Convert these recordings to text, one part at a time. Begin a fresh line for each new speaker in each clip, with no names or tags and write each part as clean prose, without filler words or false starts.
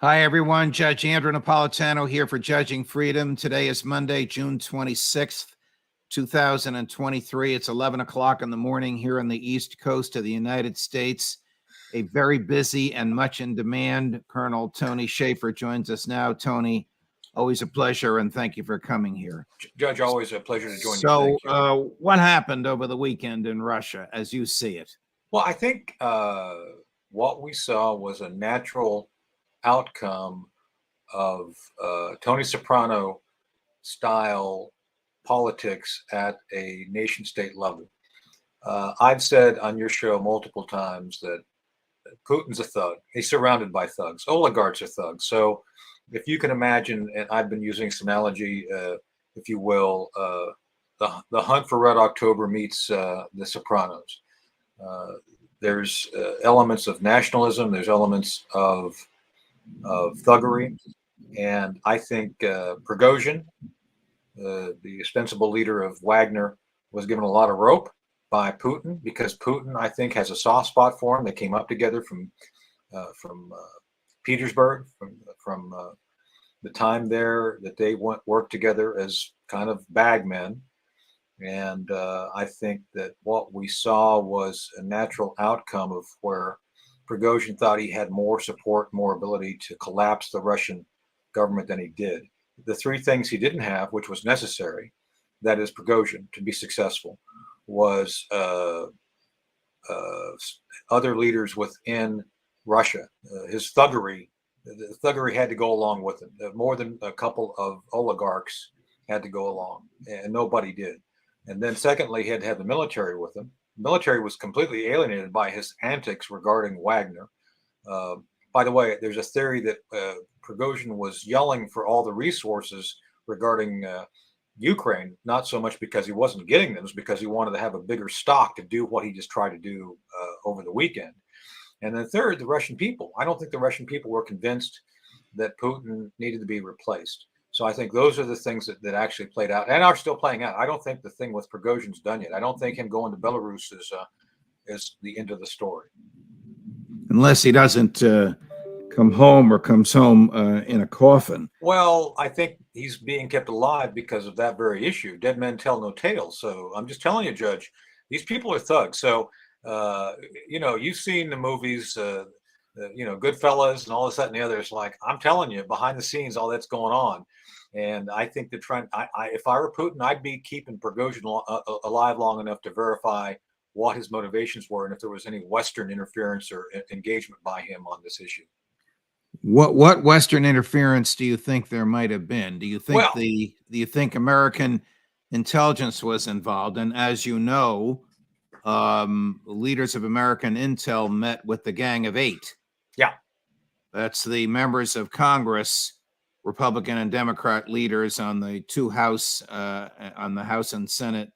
Hi, everyone. Judge Andrew Napolitano here for Judging Freedom. Today is Monday, June 26th, 2023. It's 11 o'clock in the morning here on the East Coast of the United States. A very busy and much in demand Colonel Tony Shaffer joins us now. Tony, always a pleasure, and thank you for coming here.
Judge, always a pleasure to join you.
So, what happened over the weekend in Russia, as you see it?
Well, I think what we saw was a natural outcome of Tony Soprano style politics at a nation state level. I've said on your show multiple times that Putin's a thug. He's surrounded by thugs. Oligarchs are thugs. So if you can imagine, and I've been using this analogy, if you will, the Hunt for Red October meets the Sopranos. There's elements of nationalism. There's elements of thuggery. And I think Prigozhin, the ostensible leader of Wagner, was given a lot of rope by Putin because Putin, I think, has a soft spot for him. They came up together from Petersburg, from the time there that they worked together as kind of bagmen. And I think that what we saw was a natural outcome of where Prigozhin thought he had more support, more ability to collapse the Russian government than he did. The three things he didn't have, which was necessary, that is Prigozhin, to be successful, was other leaders within Russia. His thuggery, the thuggery had to go along with him. More than a couple of oligarchs had to go along, and nobody did. And then secondly, he had to have the military with him. The military was completely alienated by his antics regarding Wagner. By the way, there's a theory that Prigozhin was yelling for all the resources regarding Ukraine, not so much because he wasn't getting them, it's because he wanted to have a bigger stock to do what he just tried to do over the weekend. And then third, the Russian people. I don't think the Russian people were convinced that Putin needed to be replaced. So I think those are the things that actually played out and are still playing out. I don't think the thing with Prigozhin's done yet. I don't think him going to Belarus is the end of the story.
Unless he doesn't come home or comes home in a coffin.
Well, I think he's being kept alive because of that very issue. Dead men tell no tales. So I'm just telling you, Judge, these people are thugs. So, you've seen the movies, Goodfellas and all this, that, and the other. It's like, I'm telling you, behind the scenes, all that's going on. And I think the trend, if I were Putin, I'd be keeping Prigozhin alive long enough to verify what his motivations were and if there was any Western interference or engagement by him on this issue.
What Western interference do you think there might have been? Do you think do you think American intelligence was involved? And as you know, leaders of American intel met with the Gang of Eight.
Yeah,
that's the members of Congress, Republican and Democrat leaders on the House and Senate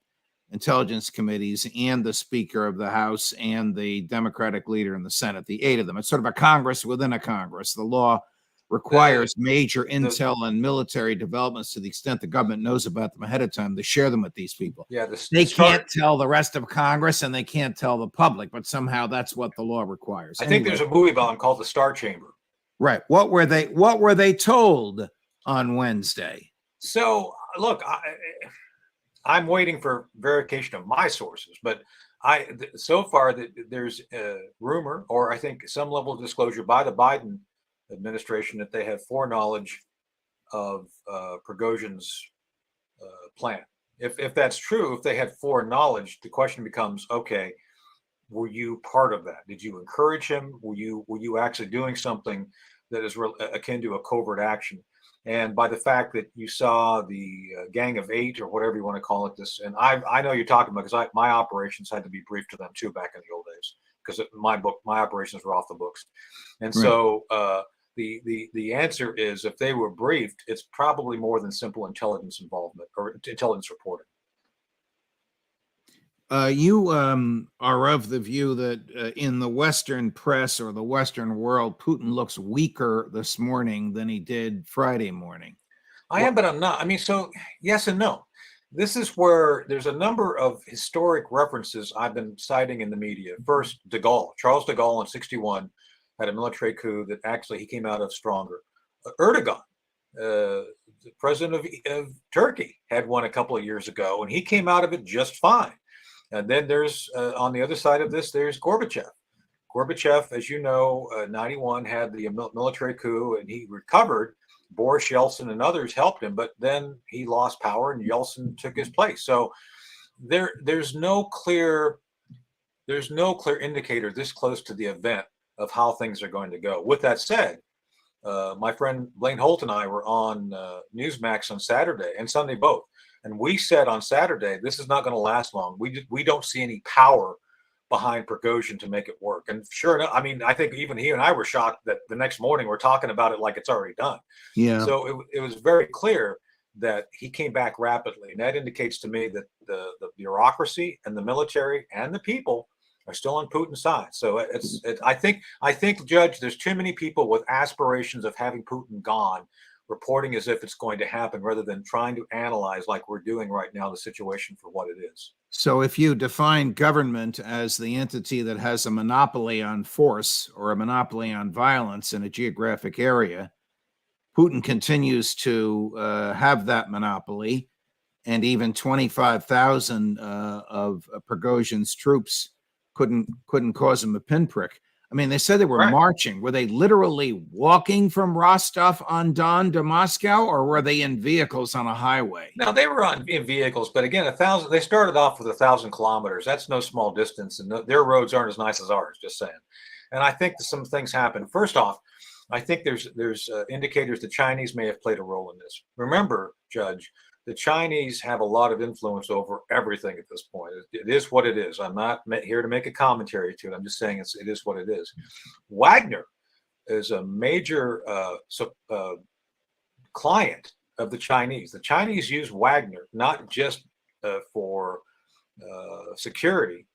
Intelligence Committees, and the Speaker of the House and the Democratic leader in the Senate, the eight of them. It's sort of a Congress within a Congress. The law requires major intel and military developments to the extent the government knows about them ahead of time to share them with these people.
Yeah,
they can't tell the rest of Congress and they can't tell the public, but somehow that's what the law requires.
I think there's a movie about him called The Star Chamber.
Right. What were they told on Wednesday?
So look, I'm waiting for verification of my sources, but so far there's a rumor, or I think some level of disclosure by the Biden administration that they have foreknowledge of Prigozhin's plan. If that's true, if they had foreknowledge, the question becomes, okay, were you part of that? Did you encourage him? Were you actually doing something that is akin to a covert action? And by the fact that you saw the Gang of Eight, or whatever you want to call it, this, and I know you're talking about, because my operations had to be briefed to them too back in the old days, because my operations were off the books, and so the answer is, if they were briefed, it's probably more than simple intelligence involvement or intelligence reporting.
You are of the view that in the Western press or the Western world, Putin looks weaker this morning than he did Friday morning.
I am, but I'm not. I mean, so yes and no. This is where there's a number of historic references I've been citing in the media. First, de Gaulle, Charles de Gaulle in 1961 had a military coup that actually he came out of stronger. Erdogan, the president of Turkey, had one a couple of years ago, and he came out of it just fine. And then there's on the other side of this, there's Gorbachev. Gorbachev, as you know, 91 had the military coup, and he recovered. Boris Yeltsin and others helped him, but then he lost power, and Yeltsin took his place. So there's no clear indicator this close to the event of how things are going to go. With that said, my friend Blaine Holt and I were on Newsmax on Saturday and Sunday both, and we said on Saturday, this is not going to last long. We don't see any power behind Prigozhin to make it work. And sure enough, I mean, I think even he and I were shocked that the next morning we're talking about it like it's already done.
Yeah.
So it was very clear that he came back rapidly, and that indicates to me that the bureaucracy and the military and the people are still on Putin's side. So I think, Judge, there's too many people with aspirations of having Putin gone, reporting as if it's going to happen, rather than trying to analyze, like we're doing right now, the situation for what it is.
So if you define government as the entity that has a monopoly on force or a monopoly on violence in a geographic area, Putin continues to have that monopoly, and even 25,000 of Prigozhin's troops couldn't cause him a pinprick. I mean, they said they were
Right.
marching. Were they literally walking from Rostov-on-Don to Moscow, or were they in vehicles on a highway?
Now they were in vehicles, but again, 1,000. They started off with 1,000 kilometers. That's no small distance, and their roads aren't as nice as ours. Just saying. And I think that some things happen. First off, I think there's indicators the Chinese may have played a role in this. Remember, Judge, the Chinese have a lot of influence over everything at this point. It is what it is. I'm not here to make a commentary to it. I'm just saying it is what it is. Wagner is a major client of the Chinese. The Chinese use Wagner not just for security.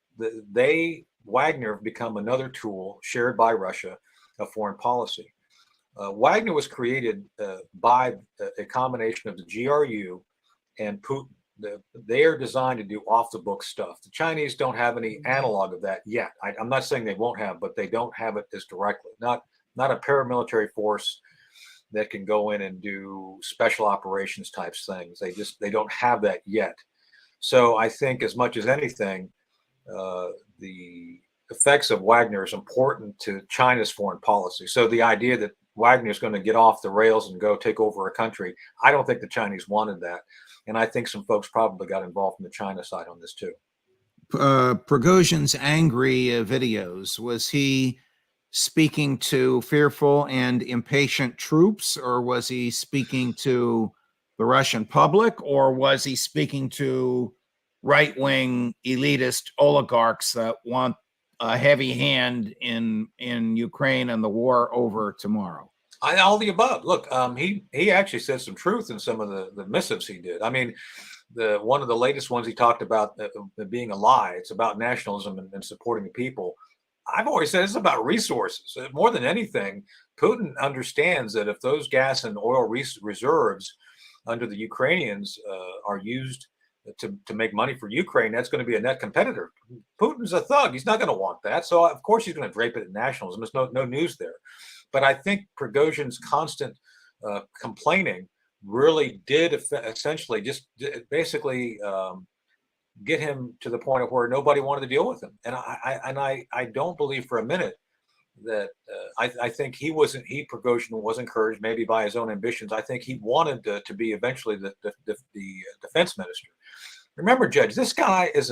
Wagner have become another tool shared by Russia of foreign policy. Wagner was created by a combination of the GRU and Putin. They are designed to do off-the-book stuff. The Chinese don't have any analog of that yet. I'm not saying they won't have, but they don't have it as directly. Not a paramilitary force that can go in and do special operations types things. They don't have that yet. So I think as much as anything, the effects of Wagner is important to China's foreign policy. So the idea that Wagner is going to get off the rails and go take over a country, I don't think the Chinese wanted that. And I think some folks probably got involved from the China side on this too.
Prigozhin's angry videos, was he speaking to fearful and impatient troops, or was he speaking to the Russian public, or was he speaking to right-wing elitist oligarchs that want a heavy hand in Ukraine and the war over tomorrow?
All the above. Look, he actually said some truth in some of the missives he did. I mean, one of the latest ones he talked about being a lie. It's about nationalism and supporting the people. I've always said it's about resources. More than anything, Putin understands that if those gas and oil reserves under the Ukrainians are used to make money for Ukraine, that's going to be a net competitor. Putin's a thug. He's not going to want that. So, of course, he's going to drape it in nationalism. There's no news there. But I think Prigozhin's constant complaining really did essentially just basically get him to the point of where nobody wanted to deal with him. And I don't believe for a minute that I think Prigozhin was encouraged maybe by his own ambitions. I think he wanted to be eventually the defense minister. Remember, Judge, this guy is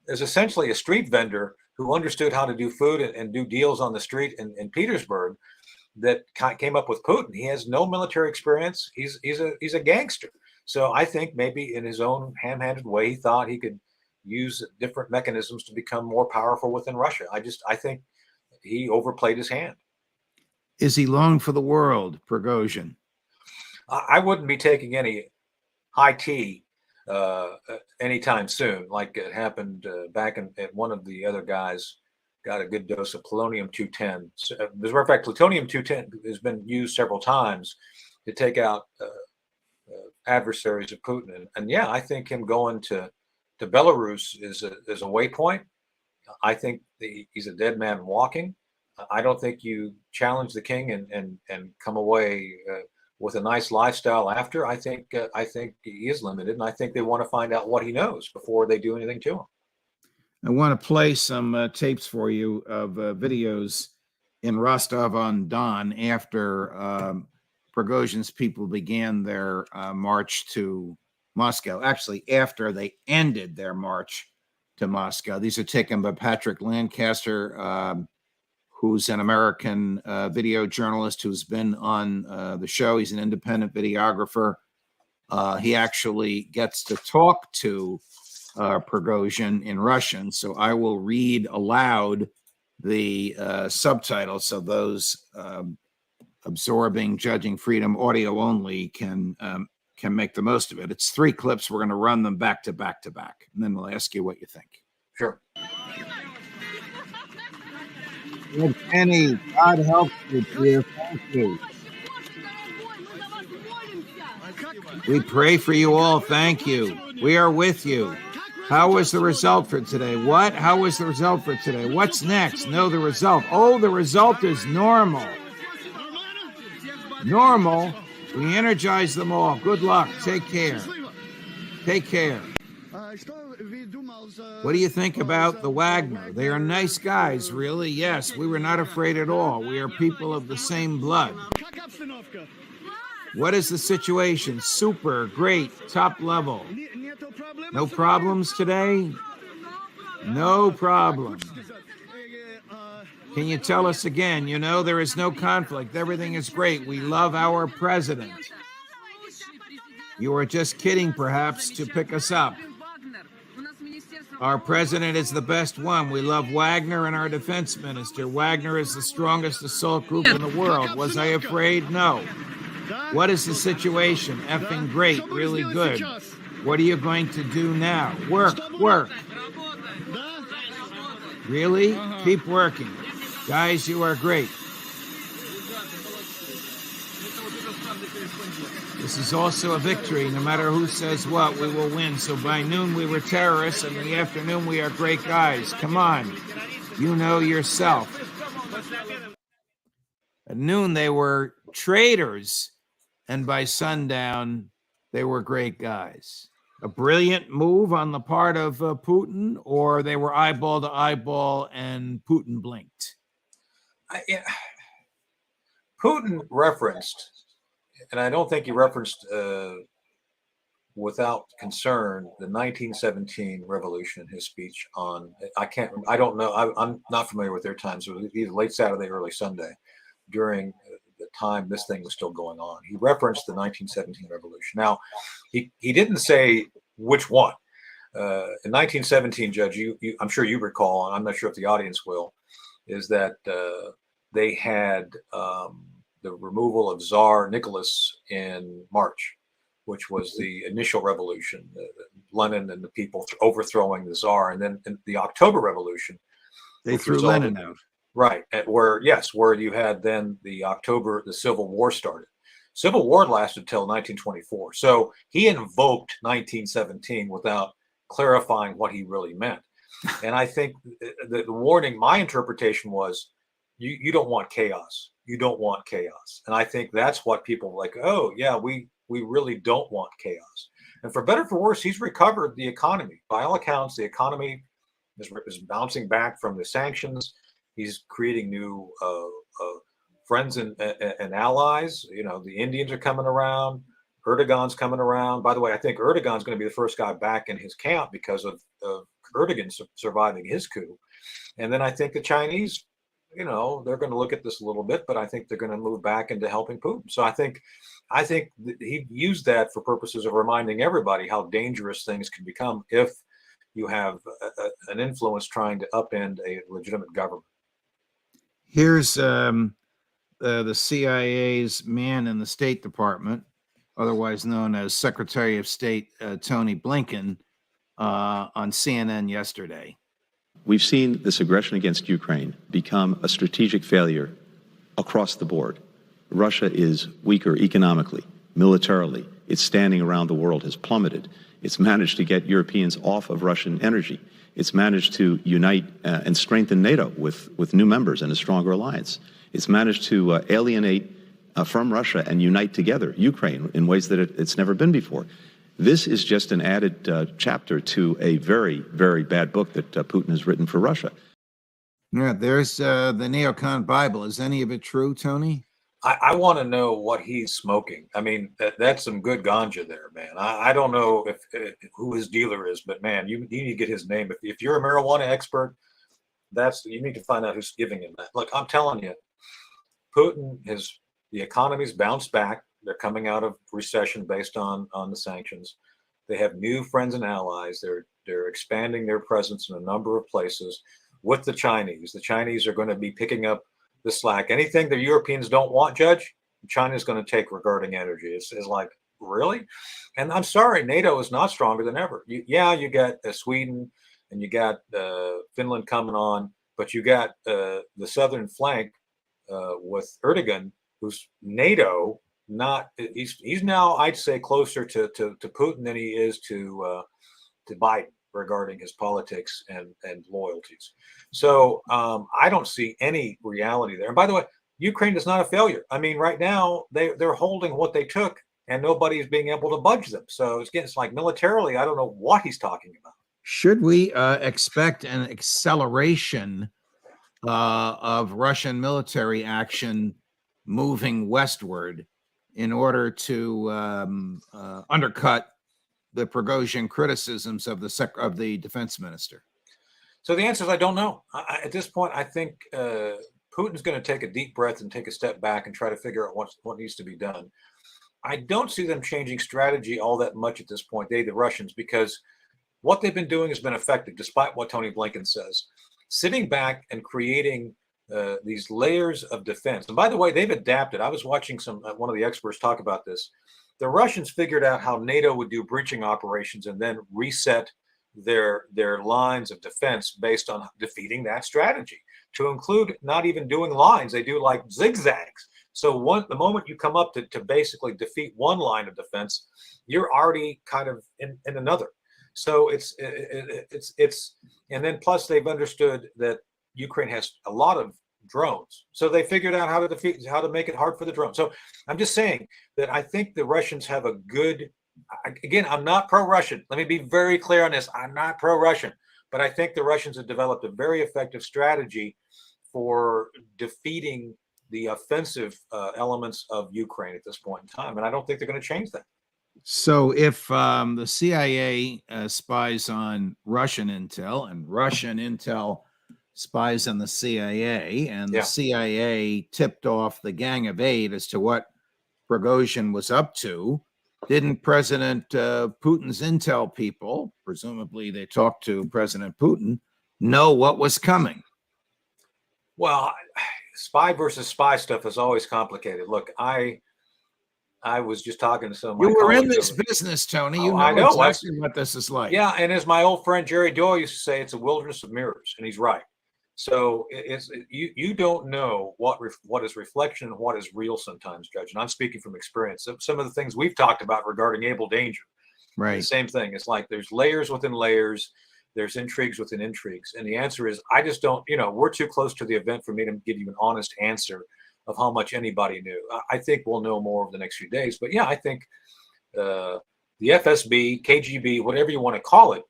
essentially a street vendor who understood how to do food and do deals on the street in Petersburg that came up with Putin. He has no military experience. He's a gangster. So I think maybe in his own ham-handed way, he thought he could use different mechanisms to become more powerful within Russia. I think he overplayed his hand.
Is he long for the world, Prigozhin?
I wouldn't be taking any high tea anytime soon, like it happened back at one of the other guys got a good dose of plutonium-210. So, as a matter of fact, plutonium-210 has been used several times to take out adversaries of Putin. And yeah, I think him going to Belarus is a waypoint. I think he's a dead man walking. I don't think you challenge the king and come away with a nice lifestyle after. I think he is limited, and I think they want to find out what he knows before they do anything to him.
I want to play some tapes for you of videos in Rostov-on-Don after Prigozhin's people began their march to Moscow. Actually, after they ended their march to Moscow. These are taken by Patrick Lancaster, who's an American video journalist who's been on the show. He's an independent videographer. He actually gets to talk to Prigozhin in Russian. So I will read aloud the subtitles so those absorbing Judging Freedom audio only can make the most of it. It's 3 clips. We're going to run them back to back to back, and then we'll ask you what you think.
Sure.
Penny, God help you, dear. Thank you. We pray for you all. Thank you. We are with you. How was the result for today? What? How was the result for today? What's next? No, the result. Oh, the result is normal. Normal. We energize them all. Good luck. Take care. Take care. What do you think about the Wagner? They are nice guys, really. Yes, we were not afraid at all. We are people of the same blood. What is the situation? Super, great, top level. No problems today? No problem. Can you tell us again? You know, there is no conflict. Everything is great. We love our president. You are just kidding, perhaps, to pick us up. Our president is the best one. We love Wagner and our defense minister. Wagner is the strongest assault group in the world. Was I afraid? No. What is the situation? Effing great. Really good. What are you going to do now? Work. Really? Keep working. Guys, you are great. This is also a victory. No matter who says what, we will win. So by noon, we were terrorists, and in the afternoon, we are great guys. Come on. You know yourself. At noon, they were traitors, and by sundown, they were great guys. A brilliant move on the part of Putin, or they were eyeball to eyeball and Putin blinked?
Putin referenced, and I don't think he referenced without concern, the 1917 revolution in his speech on, I don't know, I'm not familiar with their times. It was either late Saturday, early Sunday, during the time this thing was still going on. He referenced the 1917 revolution. Now, he didn't say which one. In 1917, Judge, I'm sure you recall, and I'm not sure if the audience will, is that they had the removal of Tsar Nicholas in March, which was the initial revolution, Lenin and the people overthrowing the Tsar. And then in the October Revolution,
they threw Lenin out.
Right. Where you had then the Civil War started. Civil War lasted till 1924. So he invoked 1917 without clarifying what he really meant. And I think the warning, my interpretation was, you don't want chaos. You don't want chaos. And I think that's what people were like, oh, yeah, we really don't want chaos. And for better or for worse, he's recovered the economy. By all accounts, the economy is bouncing back from the sanctions. He's creating new friends and allies. You know, the Indians are coming around. Erdogan's coming around. By the way, I think Erdogan's going to be the first guy back in his camp because of Erdogan surviving his coup. And then I think the Chinese, you know, they're going to look at this a little bit, but I think they're going to move back into helping Putin. So I think he used that for purposes of reminding everybody how dangerous things can become if you have an influence trying to upend a legitimate government.
Here's the CIA's man in the State Department, otherwise known as Secretary of State Tony Blinken, on CNN yesterday.
We've seen this aggression against Ukraine become a strategic failure across the board. Russia is weaker economically, militarily. Its standing around the world has plummeted. It's managed to get Europeans off of Russian energy. It's managed to unite and strengthen NATO with new members and a stronger alliance. It's managed to alienate from Russia and unite together Ukraine in ways that it's never been before. This is just an added chapter to a very, very bad book that Putin has written for Russia.
Yeah, there's the neocon Bible. Is any of it true, Tony?
I want to know what he's smoking. I mean, that's some good ganja there, man. I don't know if who his dealer is, but man, you need to get his name. If you're a marijuana expert, you need to find out who's giving him that. Look, I'm telling you, Putin the economy's bounced back. They're coming out of recession based on the sanctions. They have new friends and allies. They're expanding their presence in a number of places with the Chinese. The Chinese are going to be picking up the slack. Anything the Europeans don't want, Judge, China's going to take regarding energy. It's like, really? And I'm sorry, NATO is not stronger than ever. You got Sweden and you got Finland coming on, but you got the southern flank with Erdogan, who's NATO. He's now, I'd say, closer to Putin than he is to Biden regarding his politics and loyalties. So I don't see any reality there. And by the way, Ukraine is not a failure. I mean, right now they're holding what they took, and nobody's being able to budge them. So it's like militarily, I don't know what he's talking about.
Should we expect an acceleration of Russian military action moving westward in order to undercut the Prigozhin criticisms of the defense minister?
So the answer is I don't know. At this point, I think Putin's going to take a deep breath and take a step back and try to figure out what needs to be done. I don't see them changing strategy all that much at this point, the Russians, because what they've been doing has been effective, despite what Tony Blinken says. Sitting back and creating these layers of defense. And by the way, they've adapted. I was watching one of the experts talk about this. The Russians figured out how NATO would do breaching operations and then reset their lines of defense based on defeating that strategy, to include not even doing lines. They do like zigzags. So the moment you come up to basically defeat one line of defense, you're already kind of in another. So it's and then plus they've understood that Ukraine has a lot of drones. So they figured out how to make it hard for the drone. So I'm just saying that I think the Russians have a good, again, I'm not pro-Russian. Let me be very clear on this. I'm not pro-Russian, but I think the Russians have developed a very effective strategy for defeating the offensive elements of Ukraine at this point in time. And I don't think they're going to change that.
So if the CIA spies on Russian intel and Russian intel spies on the CIA, and the CIA tipped off the Gang of Eight as to what Prigozhin was up to, didn't President Putin's intel people, presumably they talked to President Putin, know what was coming?
Well, spy versus spy stuff is always complicated. Look, I was just talking to some of my
You were in
colleagues
this business, Tony. You know
I know
exactly what this is like.
Yeah, and as my old friend Jerry Doyle used to say, it's a wilderness of mirrors, and he's right. So you don't know what is reflection and what is real sometimes, Judge. And I'm speaking from experience. Some of the things we've talked about regarding Able Danger,
right?
The same thing. It's like there's layers within layers. There's intrigues within intrigues. And the answer is, I just don't, we're too close to the event for me to give you an honest answer of how much anybody knew. I think we'll know more over the next few days. But yeah, I think the FSB, KGB, whatever you want to call it,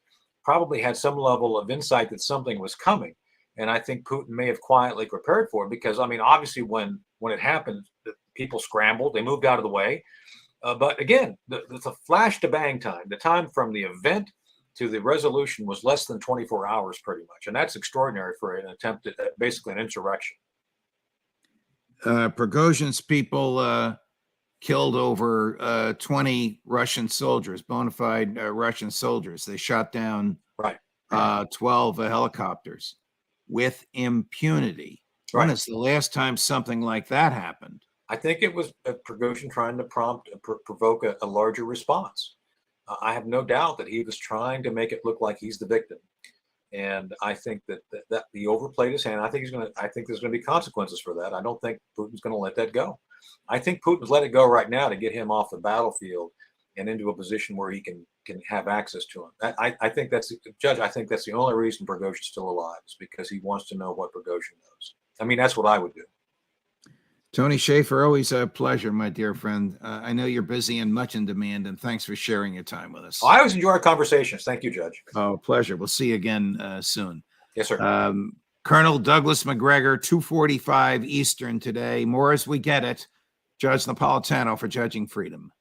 probably had some level of insight that something was coming. And I think Putin may have quietly prepared for it because, I mean, obviously when it happened, the people scrambled, they moved out of the way. But again, the flash to bang time, the time from the event to the resolution was less than 24 hours pretty much. And that's extraordinary for an attempt at basically an insurrection.
Prigozhin's people killed over 20 Russian soldiers, bona fide Russian soldiers. They shot down 12 helicopters with impunity. When is the last time something like that happened?
I think it was Prigozhin trying to provoke a larger response. I have no doubt that he was trying to make it look like he's the victim. And I think that he overplayed his hand. I think there's going to be consequences for that. I don't think Putin's going to let that go. I think Putin's let it go right now to get him off the battlefield and into a position where he can can have access to him. I think that's Judge. I think that's the only reason Prigozhin's still alive is because he wants to know what Prigozhin knows. I mean, that's what I would do.
Tony Shaffer, always a pleasure, my dear friend. I know you're busy and much in demand, and thanks for sharing your time with us.
I always enjoy our conversations. Thank you, Judge.
Oh, pleasure. We'll see you again soon.
Yes, sir.
Colonel Douglas McGregor, 2:45 Eastern today. More as we get it. Judge Napolitano for Judging Freedom.